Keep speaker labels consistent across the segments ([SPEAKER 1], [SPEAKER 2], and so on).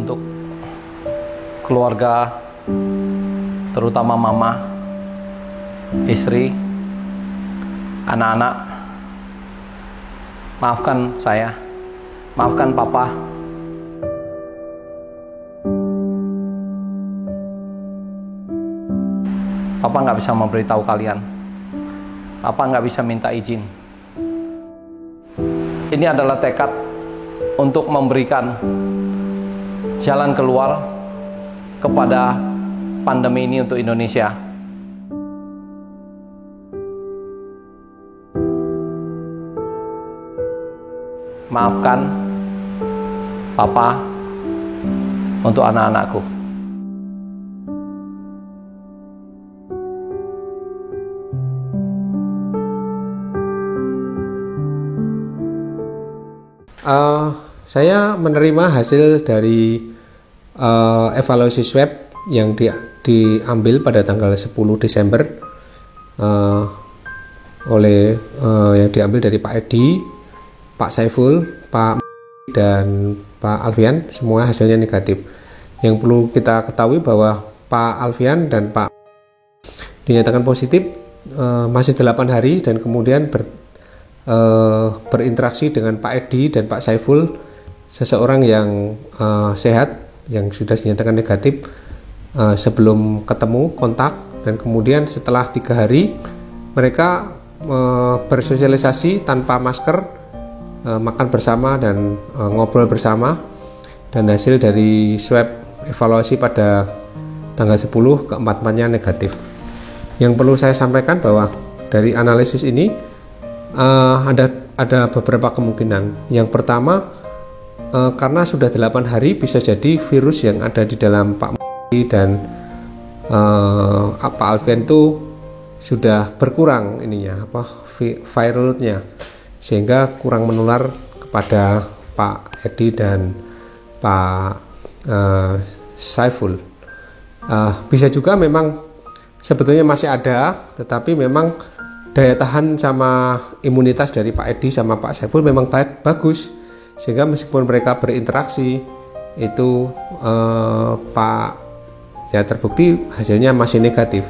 [SPEAKER 1] untuk keluarga, terutama mama, istri, anak-anak. Maafkan saya, maafkan papa. Papa nggak bisa memberitahu kalian. Papa nggak bisa minta izin. Ini adalah tekad untuk memberikan jalan keluar kepada pandemi ini untuk Indonesia. Maafkan Papa untuk anak-anakku.
[SPEAKER 2] Saya menerima hasil dari evaluasi swab yang diambil pada tanggal 10 Desember yang diambil dari Pak Edi, Pak Saiful, Pak dan Pak Alfian. Semua hasilnya negatif. Yang perlu kita ketahui bahwa Pak Alfian dan Pak dinyatakan positif masih 8 hari dan kemudian berinteraksi dengan Pak Edi dan Pak Saiful, seseorang yang sehat yang sudah dinyatakan negatif sebelum ketemu kontak, dan kemudian setelah 3 hari mereka bersosialisasi tanpa masker, makan bersama dan ngobrol bersama, dan hasil dari swab evaluasi pada tanggal 10 keempat-empatnya negatif. Yang perlu saya sampaikan bahwa dari analisis ini ada beberapa kemungkinan. Yang pertama, karena sudah 8 hari, bisa jadi virus yang ada di dalam Pak dan Pak Alfian itu sudah berkurang viral load-nya, sehingga kurang menular kepada Pak Edi dan Pak Saiful. Bisa juga memang sebetulnya masih ada, tetapi memang daya tahan sama imunitas dari Pak Edi sama Pak Saiful memang bagus, sehingga meskipun mereka berinteraksi itu terbukti hasilnya masih negatif.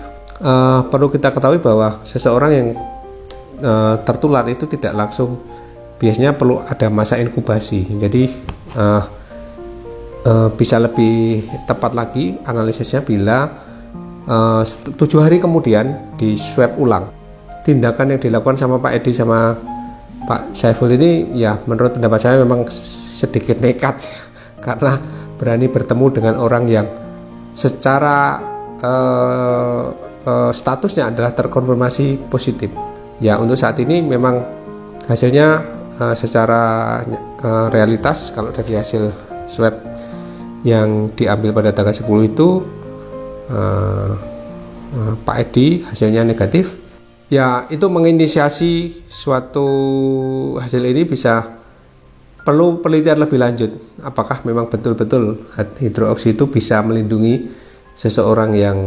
[SPEAKER 2] Perlu kita ketahui bahwa seseorang yang tertular itu tidak langsung, biasanya perlu ada masa inkubasi. Jadi bisa lebih tepat lagi analisisnya bila 7 hari kemudian di swab ulang. Tindakan yang dilakukan sama Pak Edi sama Pak Saiful ini, ya menurut pendapat saya memang sedikit nekat, karena berani bertemu dengan orang yang secara statusnya adalah terkonfirmasi positif. Ya, untuk saat ini memang hasilnya secara realitas, kalau dari hasil swab yang diambil pada tanggal 10 itu Pak Edi hasilnya negatif. Ya, itu menginisiasi suatu hasil ini perlu penelitian lebih lanjut. Apakah memang betul-betul hidroksi itu bisa melindungi seseorang yang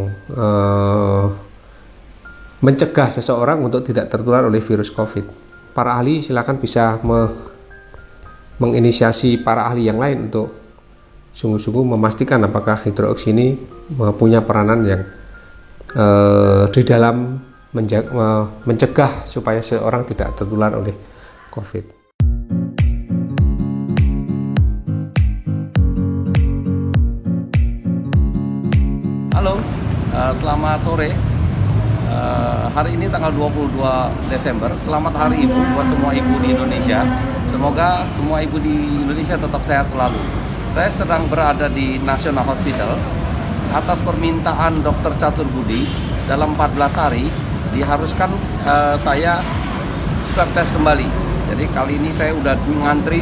[SPEAKER 2] mencegah seseorang untuk tidak tertular oleh virus COVID. Para ahli silakan bisa menginisiasi para ahli yang lain untuk sungguh-sungguh memastikan apakah hidroksi ini punya peranan yang di dalam mencegah supaya seorang tidak tertular oleh COVID.
[SPEAKER 1] Halo, selamat sore. Hari ini tanggal 22 Desember. Selamat Hari Ibu buat semua ibu di Indonesia. Semoga semua ibu di Indonesia tetap sehat selalu. Saya sedang berada di National Hospital atas permintaan Dr. Catur Budi. Dalam 14 hari diharuskan saya swab test kembali. Jadi kali ini saya udah ngantri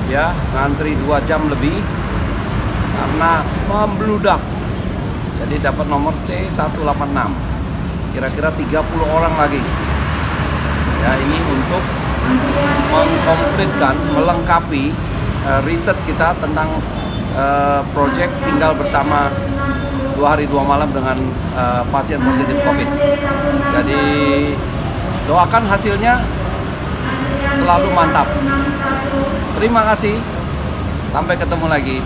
[SPEAKER 1] 2 jam lebih karena membludak. Jadi dapat nomor C186. Kira-kira 30 orang lagi. Ya, ini untuk mengkomplitkan, melengkapi riset kita tentang proyek tinggal bersama 2 hari 2 malam dengan pasien positif COVID. Jadi doakan hasilnya selalu mantap. Terima kasih. Sampai ketemu lagi.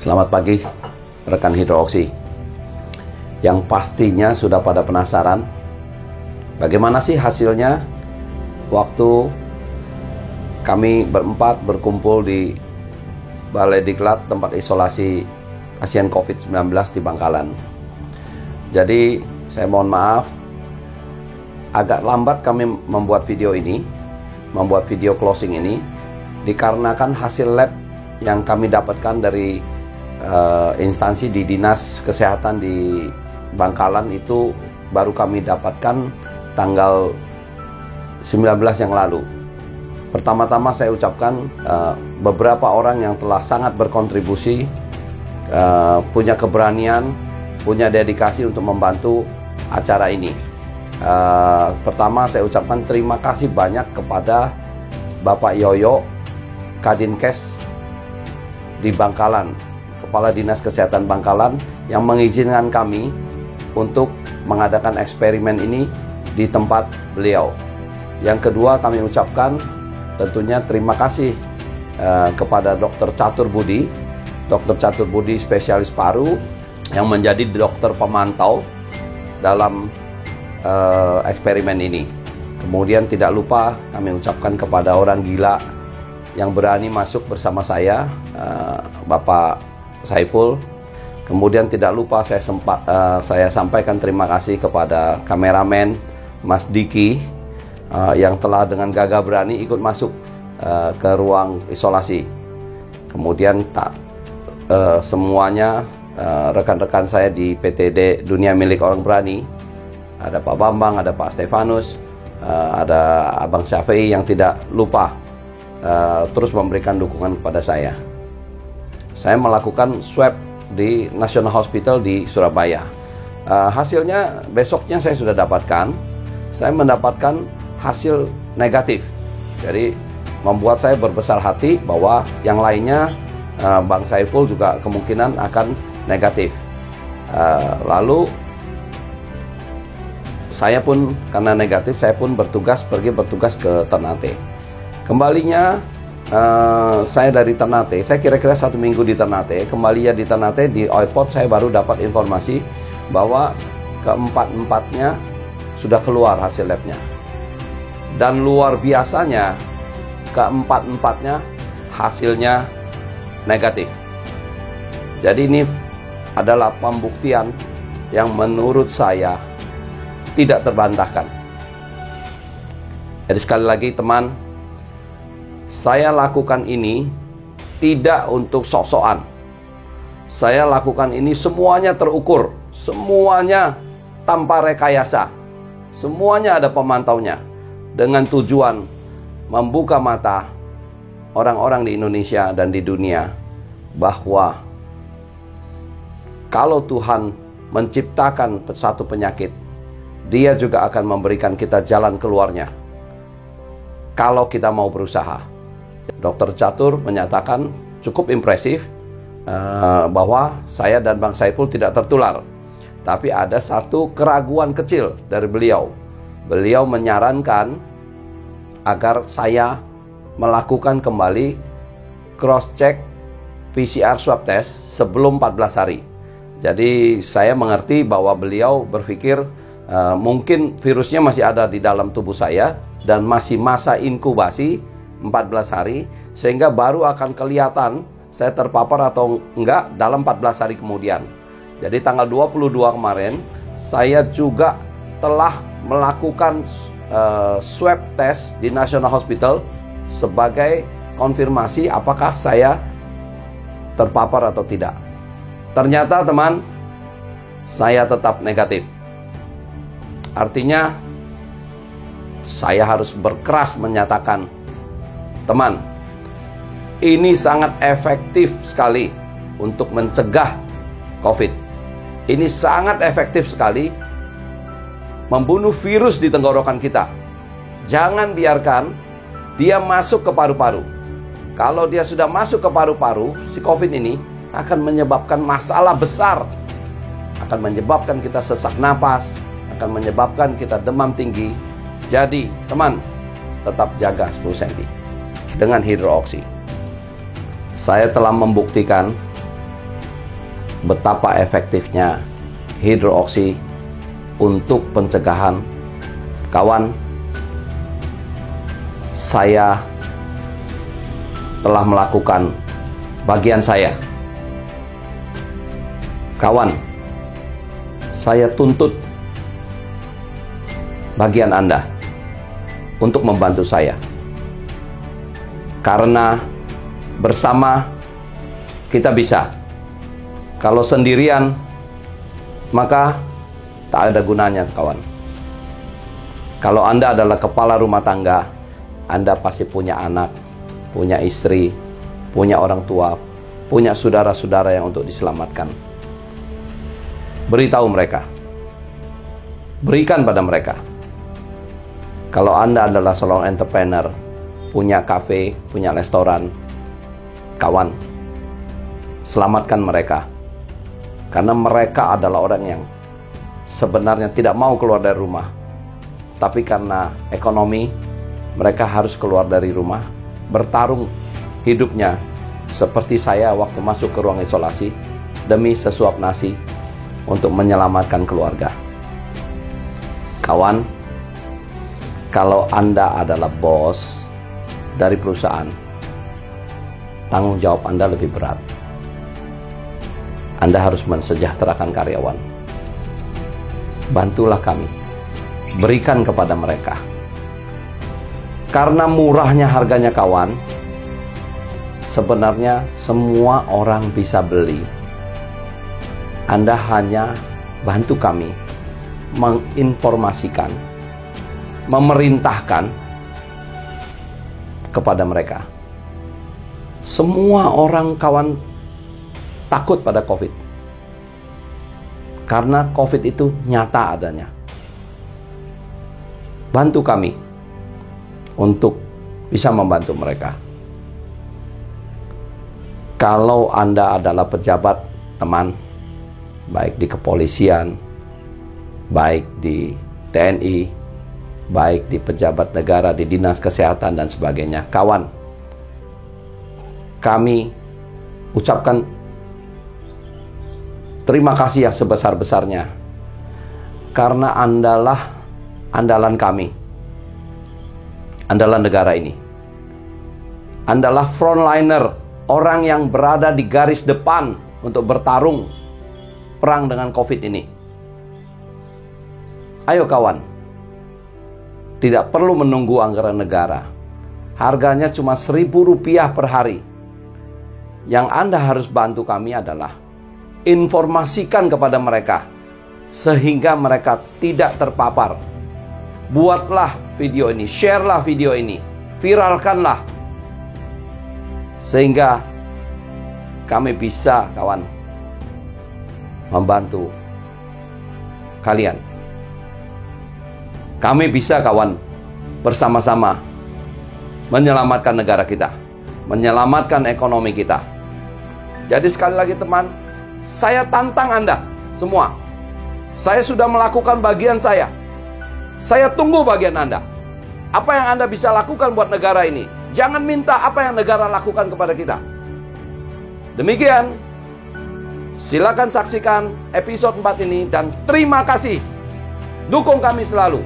[SPEAKER 1] Selamat pagi rekan hidroksi. Yang pastinya sudah pada penasaran bagaimana sih hasilnya waktu kami berempat berkumpul di Balai Diklat tempat isolasi pasien COVID-19 di Bangkalan. Jadi saya mohon maaf agak lambat kami membuat video ini, membuat video closing ini dikarenakan hasil lab yang kami dapatkan dari instansi di Dinas Kesehatan di Bangkalan itu baru kami dapatkan tanggal 19 yang lalu. Pertama-tama saya ucapkan beberapa orang yang telah sangat berkontribusi, punya keberanian, punya dedikasi untuk membantu acara ini. Pertama saya ucapkan terima kasih banyak kepada Bapak Yoyo, Kadinkes di Bangkalan, Kepala Dinas Kesehatan Bangkalan, yang mengizinkan kami untuk mengadakan eksperimen ini di tempat beliau. Yang kedua kami ucapkan tentunya terima kasih kepada Dr. Catur Budi, Dr. Catur Budi spesialis paru yang menjadi dokter pemantau dalam eksperimen ini. Kemudian tidak lupa kami ucapkan kepada orang gila yang berani masuk bersama saya, Bapak Saiful. Kemudian tidak lupa saya sampaikan terima kasih kepada kameramen Mas Diki yang telah dengan gagah berani ikut masuk ke ruang isolasi. Kemudian semuanya rekan-rekan saya di PTD Dunia Milik Orang Berani, ada Pak Bambang, ada Pak Stefanus, ada Abang Syafi'i yang tidak lupa terus memberikan dukungan kepada saya. Saya melakukan swab di National Hospital di Surabaya. Hasilnya besoknya saya sudah dapatkan. Saya mendapatkan hasil negatif. Jadi membuat saya berbesar hati bahwa yang lainnya Bang Saiful juga kemungkinan akan negatif. Lalu saya pun karena negatif, saya pun pergi bertugas ke Ternate. Kembalinya saya dari Ternate, saya kira-kira 1 minggu di Ternate. Kembali di Ternate, di airport saya baru dapat informasi bahwa keempat-empatnya sudah keluar hasil labnya. Dan luar biasanya keempat-empatnya hasilnya negatif. Jadi ini adalah pembuktian yang menurut saya tidak terbantahkan. Jadi sekali lagi teman, saya lakukan ini tidak untuk sok-sokan. Saya lakukan ini semuanya terukur, semuanya tanpa rekayasa, semuanya ada pemantaunya, dengan tujuan membuka mata orang-orang di Indonesia dan di dunia bahwa kalau Tuhan menciptakan satu penyakit, Dia juga akan memberikan kita jalan keluarnya kalau kita mau berusaha. Dr. Catur menyatakan cukup impresif bahwa saya dan Bang Saiful tidak tertular. Tapi ada satu keraguan kecil dari beliau. Beliau menyarankan agar saya melakukan kembali cross-check PCR swab test sebelum 14 hari. Jadi saya mengerti bahwa beliau berpikir mungkin virusnya masih ada di dalam tubuh saya dan masih masa inkubasi 14 hari, sehingga baru akan kelihatan saya terpapar atau enggak dalam 14 hari kemudian. Jadi tanggal 22 kemarin saya juga telah melakukan swab test di National Hospital sebagai konfirmasi apakah saya terpapar atau tidak. Ternyata teman, saya tetap negatif. Artinya saya harus berkeras menyatakan, teman, ini sangat efektif sekali untuk mencegah COVID. Ini sangat efektif sekali membunuh virus di tenggorokan kita. Jangan biarkan dia masuk ke paru-paru. Kalau dia sudah masuk ke paru-paru, si COVID ini akan menyebabkan masalah besar. Akan menyebabkan kita sesak napas, akan menyebabkan kita demam tinggi. Jadi, teman, tetap jaga 10 cm dengan hidroksi. Saya telah membuktikan betapa efektifnya hidroksi untuk pencegahan. Kawan, saya telah melakukan bagian saya. Kawan, saya tuntut bagian Anda untuk membantu saya. Karena bersama kita bisa. Kalau sendirian, maka tak ada gunanya, kawan. Kalau Anda adalah kepala rumah tangga, Anda pasti punya anak, punya istri, punya orang tua, punya saudara-saudara yang untuk diselamatkan. Beritahu mereka. Berikan pada mereka. Kalau Anda adalah seorang entrepreneur, punya kafe, punya restoran, kawan, selamatkan mereka. Karena mereka adalah orang yang sebenarnya tidak mau keluar dari rumah. Tapi karena ekonomi, mereka harus keluar dari rumah, bertarung hidupnya. Seperti saya waktu masuk ke ruang isolasi, demi sesuap nasi untuk menyelamatkan keluarga. Kawan, kalau Anda adalah bos dari perusahaan, tanggung jawab Anda lebih berat. Anda harus mensejahterakan karyawan. Bantulah kami. Berikan kepada mereka. Karena murahnya harganya, kawan, sebenarnya semua orang bisa beli. Anda hanya bantu kami menginformasikan, memerintahkan kepada mereka. Semua orang, kawan, takut pada COVID. Karena COVID itu nyata adanya. Bantu kami untuk bisa membantu mereka. Kalau Anda adalah pejabat, teman, baik di kepolisian, baik di TNI, baik di pejabat negara, di dinas kesehatan dan sebagainya, kawan, kami ucapkan terima kasih yang sebesar-besarnya. Karena Andalah andalan kami, andalan negara ini. Andalah frontliner, orang yang berada di garis depan untuk bertarung perang dengan COVID ini. Ayo kawan, tidak perlu menunggu anggaran negara. Harganya cuma Rp1.000 per hari. Yang Anda harus bantu kami adalah informasikan kepada mereka sehingga mereka tidak terpapar. Buatlah video ini, sharelah video ini, viralkanlah sehingga kami bisa, kawan, membantu kalian. Kami bisa, kawan, bersama-sama menyelamatkan negara kita, menyelamatkan ekonomi kita. Jadi sekali lagi, teman, saya tantang Anda semua. Saya sudah melakukan bagian saya. Saya tunggu bagian Anda. Apa yang Anda bisa lakukan buat negara ini? Jangan minta apa yang negara lakukan kepada kita. Demikian, silakan saksikan episode 4 ini dan terima kasih. Dukung kami selalu.